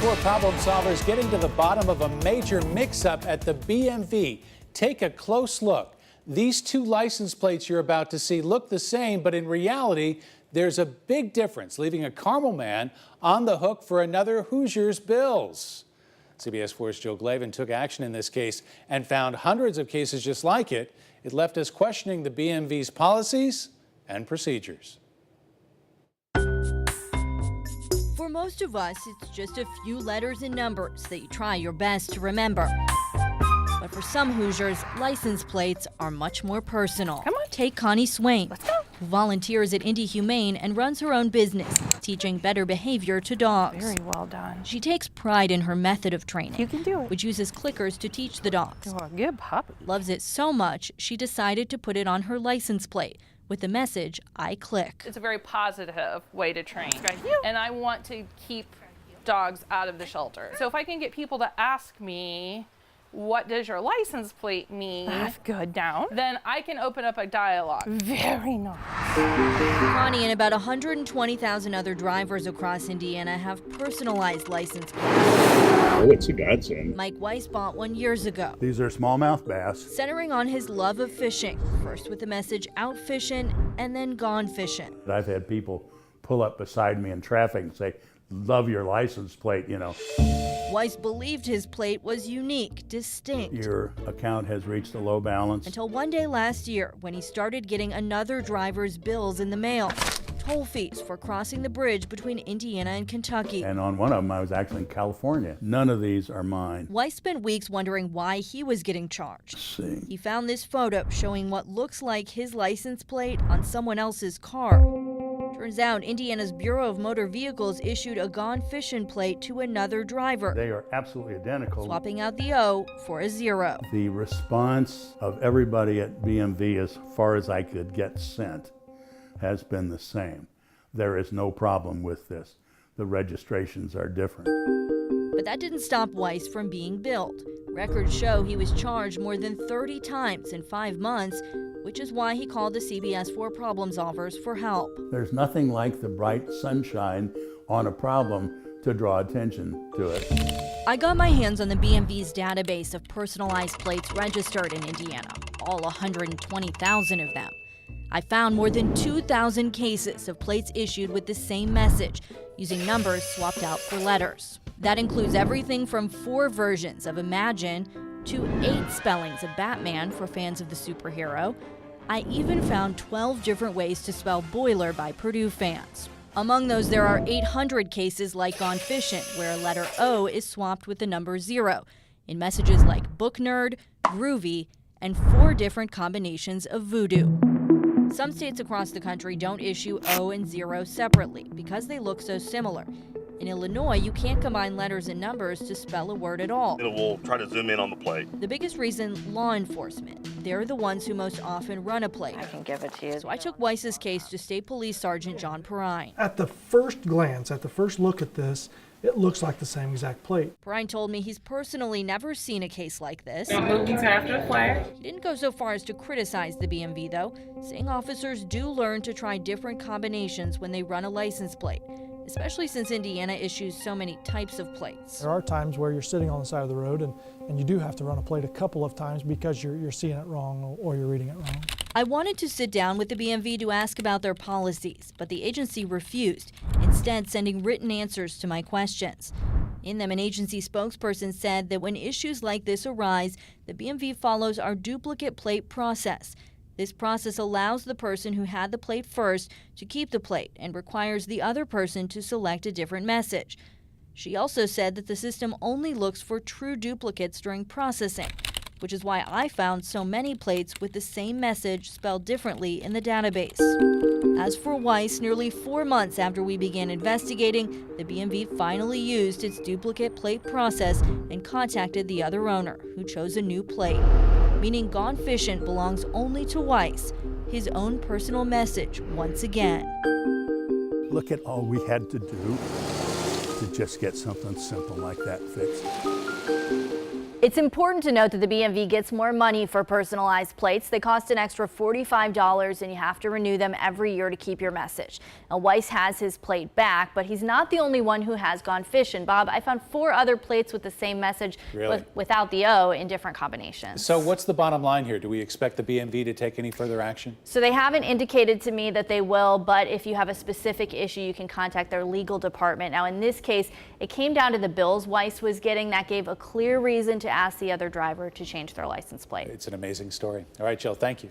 CBS4 Problem Solvers getting to the bottom of a major mix-up at the BMV. Take a close look. These two license plates you're about to see look the same, but in reality, there's a big difference, leaving a Carmel man on the hook for another Hoosiers' bills. CBS 4's Joe Glavin took action in this case and found hundreds of cases just like it. It left us questioning the BMV's policies and procedures. For most of us, it's just a few letters and numbers that you try your best to remember. But for some Hoosiers, license plates are much more personal. Come on. Take Connie Swain, Let's go. who volunteers at Indy Humane and runs her own business, teaching better behavior to dogs. Very well done. She takes pride in her method of training, You can do it. which uses clickers to teach the dogs. You're a good puppy. Loves it so much, she decided to put it on her license plate with the message, I click. It's a very positive way to train. Thank you. And I want to keep dogs out of the shelter. So if I can get people to ask me, what does your license plate mean? That's good. Down. Then I can open up a dialogue. Very nice. Connie and about 120,000 other drivers across Indiana have personalized license plates. Oh, it's a godsend. Mike Weiss bought one years ago, These are smallmouth bass. centering on his love of fishing, first with the message out fishing and then gone fishing. I've had people pull up beside me in traffic and say, love your license plate, you know. Weiss believed his plate was unique, distinct, Your account has reached a low balance. until one day last year when he started getting another driver's bills in the mail. Toll fees for crossing the bridge between Indiana and Kentucky. And on one of them, I was actually in California. None of these are mine. Weiss spent weeks wondering why he was getting charged. Let's see. He found this photo showing what looks like his license plate on someone else's car. Turns out Indiana's Bureau of Motor Vehicles issued a gone fishing plate to another driver, They are absolutely identical. swapping out the O for a 0. The response of everybody at BMV, as far as I could get sent, has been the same. There is no problem with this. The registrations are different. But that didn't stop Weiss from being billed. Records show he was charged more than 30 times in 5 months, which is why he called the CBS4 Problem Solvers for help. There's nothing like the bright sunshine on a problem to draw attention to it. I got my hands on the BMV's database of personalized plates registered in Indiana, all 120,000 of them. I found more than 2,000 cases of plates issued with the same message, using numbers swapped out for letters. That includes everything from 4 versions of Imagine to 8 spellings of Batman for fans of the superhero. I even found 12 different ways to spell boiler by Purdue fans. Among those, there are 800 cases like Gone Fishing, where a letter O is swapped with the number 0 in messages like Book Nerd, Groovy, and 4 different combinations of voodoo. Some states across the country don't issue O and 0 separately because they look so similar. In Illinois, you can't combine letters and numbers to spell a word at all. It will try to zoom in on the plate. The biggest reason, law enforcement. They're the ones who most often run a plate. I can give it to you. So I took Weiss's case to State Police Sergeant John Perrine. At the first glance, at the first look at this, it looks like the same exact plate. Perrine told me he's personally never seen a case like this. Don't move until after the flag. He didn't go so far as to criticize the BMV, though, saying officers do learn to try different combinations when they run a license plate, especially since Indiana issues so many types of plates. There are times where you're sitting on the side of the road and you do have to run a plate a couple of times because you're seeing it wrong or you're reading it wrong. I wanted to sit down with the BMV to ask about their policies, but the agency refused, instead sending written answers to my questions. In them, an agency spokesperson said that when issues like this arise, the BMV follows our duplicate plate process. This process allows the person who had the plate first to keep the plate and requires the other person to select a different message. She also said that the system only looks for true duplicates during processing, which is why I found so many plates with the same message spelled differently in the database. As for Weiss, nearly 4 months after we began investigating, the BMV finally used its duplicate plate process and contacted the other owner, who chose a new plate, meaning Gone Fishing belongs only to Weiss, his own personal message once again. Look at all we had to do to just get something simple like that fixed. It's important to note that the BMV gets more money for personalized plates. They cost an extra $45 and you have to renew them every year to keep your message. Now, Weiss has his plate back, but he's not the only one who has gone fishing. Bob, I found 4 other plates with the same message without the O in different combinations. So what's the bottom line here? Do we expect the BMV to take any further action? So they haven't indicated to me that they will, but if you have a specific issue, you can contact their legal department. Now, in this case, it came down to the bills Weiss was getting. That gave a clear reason to ask the other driver to change their license plate. It's an amazing story. All right, Jill, thank you.